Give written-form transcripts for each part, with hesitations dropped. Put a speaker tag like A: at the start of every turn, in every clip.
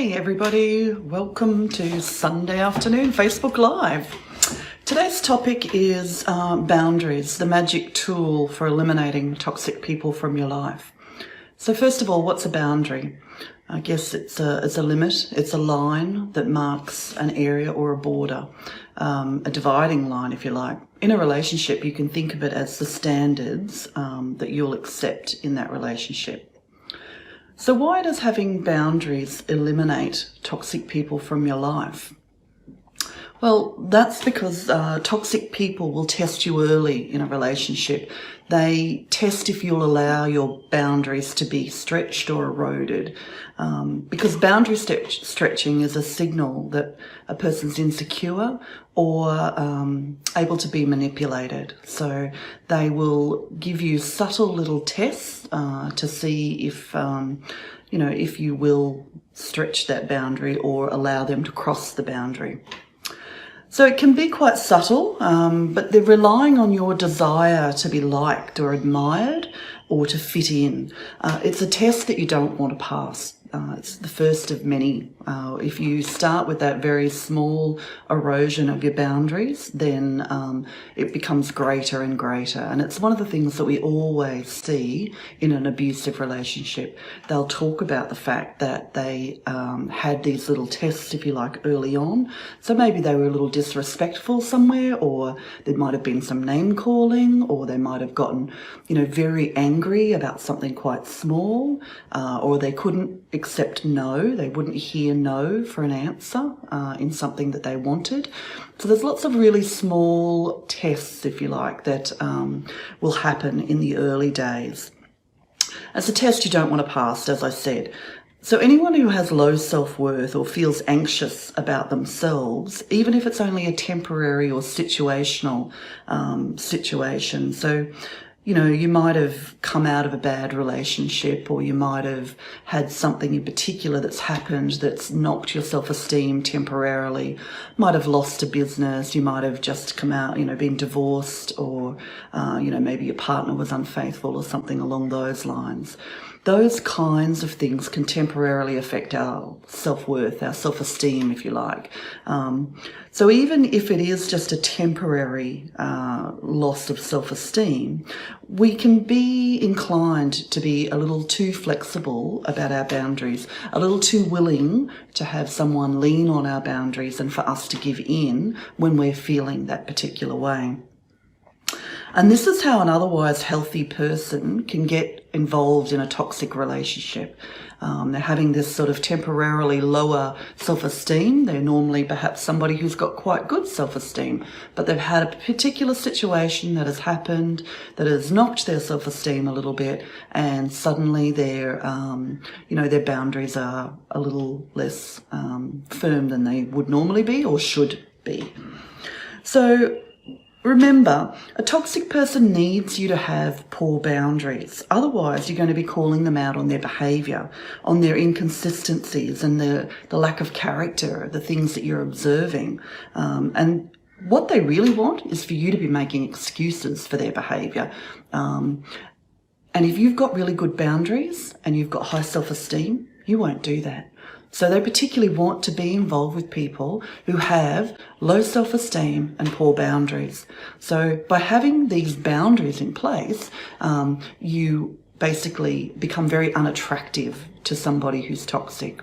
A: Hey everybody, welcome to Sunday afternoon Facebook Live. Today's topic is boundaries, the magic tool for eliminating toxic people from your life. So first of all, what's a boundary? I guess it's a limit, it's a line that marks an area or a border, a dividing line if you like. In a relationship, you can think of it as the standards that you'll accept in that relationship. So why does having boundaries eliminate toxic people from your life? Well, that's because toxic people will test you early in a relationship. They test if you'll allow your boundaries to be stretched or eroded. Because boundary stretching is a signal that a person's insecure or able to be manipulated. So they will give you subtle little tests to see if, if you will stretch that boundary or allow them to cross the boundary. So it can be quite subtle, but they're relying on your desire to be liked or admired or to fit in. It's a test that you don't want to pass. It's the first of many. If you start with that very small erosion of your boundaries, then it becomes greater and greater. And it's one of the things that we always see in an abusive relationship. They'll talk about the fact that they had these little tests, if you like, early on. So maybe they were a little disrespectful somewhere, or there might have been some name calling, or they might have gotten, very angry about something quite small, or they couldn't accept no. They wouldn't hear no for an answer in something that they wanted. So there's lots of really small tests, if you like, that will happen in the early days. As a test you don't want to pass, as I said. So anyone who has low self-worth or feels anxious about themselves, even if it's only a temporary or situational situation. So you might have come out of a bad relationship, or you might have had something in particular that's happened that's knocked your self-esteem temporarily. Might have lost a business, you might have just come out, been divorced, or, maybe your partner was unfaithful or something along those lines. Those kinds of things can temporarily affect our self-worth, our self-esteem, if you like. So even if it is just a temporary loss of self-esteem, we can be inclined to be a little too flexible about our boundaries, a little too willing to have someone lean on our boundaries and for us to give in when we're feeling that particular way. And this is how an otherwise healthy person can get involved in a toxic relationship. They're having this sort of temporarily lower self-esteem. They're normally perhaps somebody who's got quite good self-esteem, but they've had a particular situation that has happened that has knocked their self-esteem a little bit, and suddenly their boundaries are a little less firm than they would normally be or should be. So remember, a toxic person needs you to have poor boundaries. Otherwise, you're going to be calling them out on their behaviour, on their inconsistencies and the lack of character, the things that you're observing. And what they really want is for you to be making excuses for their behaviour. And if you've got really good boundaries and you've got high self-esteem, you won't do that. So they particularly want to be involved with people who have low self-esteem and poor boundaries. So by having these boundaries in place, you basically become very unattractive to somebody who's toxic.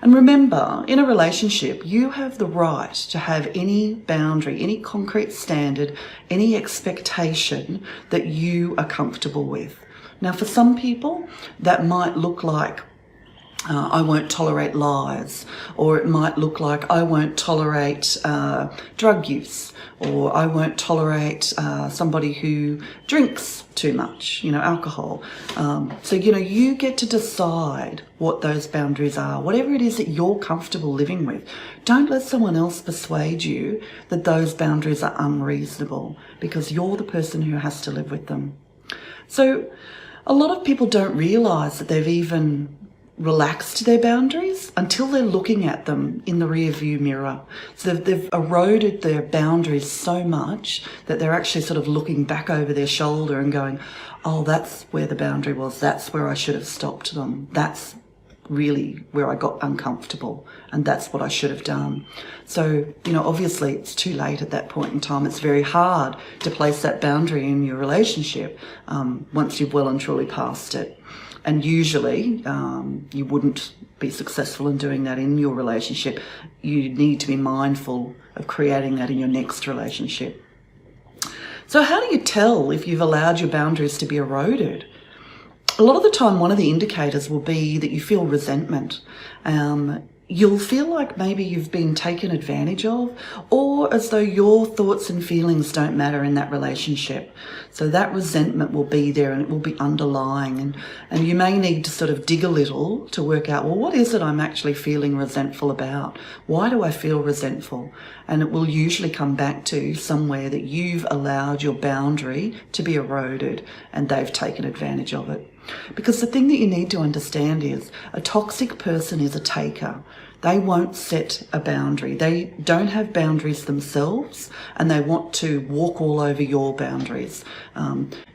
A: And remember, in a relationship, you have the right to have any boundary, any concrete standard, any expectation that you are comfortable with. Now, for some people, that might look like I won't tolerate lies, or it might look like I won't tolerate drug use, or I won't tolerate somebody who drinks too much, alcohol. So, you get to decide what those boundaries are, whatever it is that you're comfortable living with. Don't let someone else persuade you that those boundaries are unreasonable, because you're the person who has to live with them. So a lot of people don't realise that they've even relaxed their boundaries until they're looking at them in the rear view mirror. So they've eroded their boundaries so much that they're actually sort of looking back over their shoulder and going, oh, that's where the boundary was. That's where I should have stopped them. That's really where I got uncomfortable, and that's what I should have done. So, obviously it's too late at that point in time. It's very hard to place that boundary in your relationship once you've well and truly passed it. And usually you wouldn't be successful in doing that in your relationship. You need to be mindful of creating that in your next relationship. So how do you tell if you've allowed your boundaries to be eroded? A lot of the time, one of the indicators will be that you feel resentment. You'll feel like maybe you've been taken advantage of, or as though your thoughts and feelings don't matter in that relationship. So that resentment will be there, and it will be underlying, and you may need to sort of dig a little to work out, well, what is it I'm actually feeling resentful about? Why do I feel resentful? And it will usually come back to somewhere that you've allowed your boundary to be eroded and they've taken advantage of it. Because the thing that you need to understand is a toxic person is a taker. They won't set a boundary. They don't have boundaries themselves, and they want to walk all over your boundaries.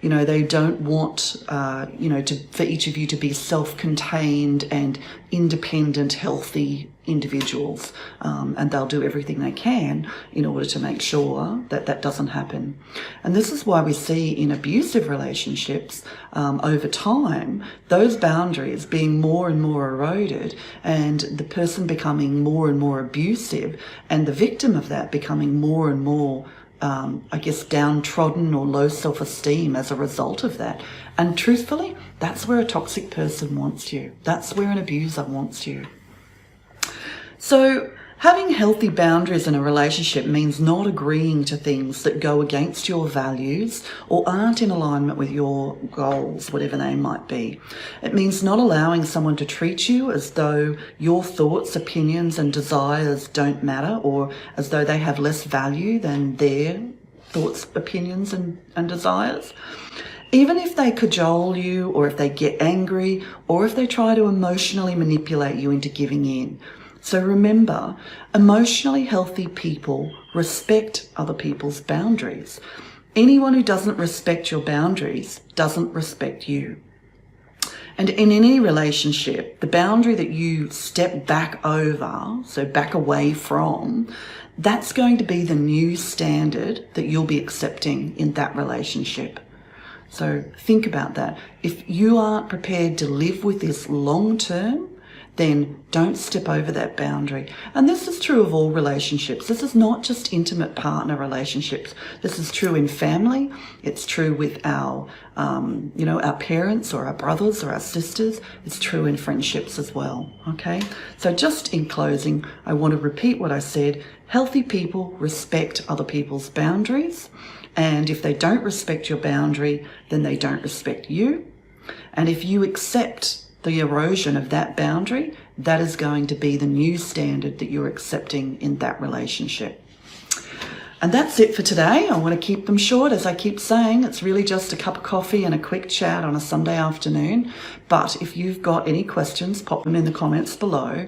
A: They don't want, for each of you to be self-contained and independent, healthy individuals. And they'll do everything they can in order to make sure that that doesn't happen. And this is why we see in abusive relationships, over time, those boundaries being more and more eroded, and the person becoming more and more abusive, and the victim of that becoming more and more downtrodden or low self-esteem as a result of that. And truthfully, that's where a toxic person wants you. That's where an abuser wants you. So having healthy boundaries in a relationship means not agreeing to things that go against your values or aren't in alignment with your goals, whatever they might be. It means not allowing someone to treat you as though your thoughts, opinions, and desires don't matter, or as though they have less value than their thoughts, opinions, and desires. Even if they cajole you, or if they get angry, or if they try to emotionally manipulate you into giving in. So remember, emotionally healthy people respect other people's boundaries. Anyone who doesn't respect your boundaries doesn't respect you. And in any relationship, the boundary that you step back over, so back away from, that's going to be the new standard that you'll be accepting in that relationship. So think about that. If you aren't prepared to live with this long term, then don't step over that boundary. And this is true of all relationships. This is not just intimate partner relationships. This is true in family. It's true with our parents or our brothers or our sisters. It's true in friendships as well, okay? So just in closing, I want to repeat what I said. Healthy people respect other people's boundaries. And if they don't respect your boundary, then they don't respect you. And if you accept the erosion of that boundary, that is going to be the new standard that you're accepting in that relationship. And that's it for today. I want to keep them short. As I keep saying, it's really just a cup of coffee and a quick chat on a Sunday afternoon. But if you've got any questions, pop them in the comments below.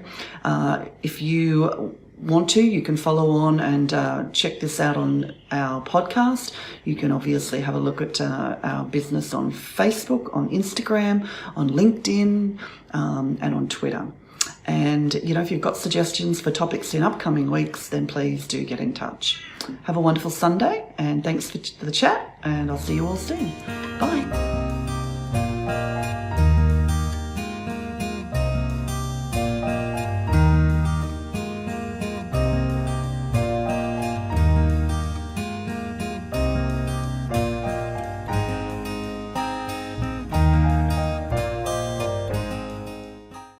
A: If you want to, you can follow on and check this out on our podcast. You can obviously have a look at our business on Facebook, on Instagram, on LinkedIn, and on Twitter. And, if you've got suggestions for topics in upcoming weeks, then please do get in touch. Have a wonderful Sunday, and thanks for the chat, and I'll see you all soon. Bye.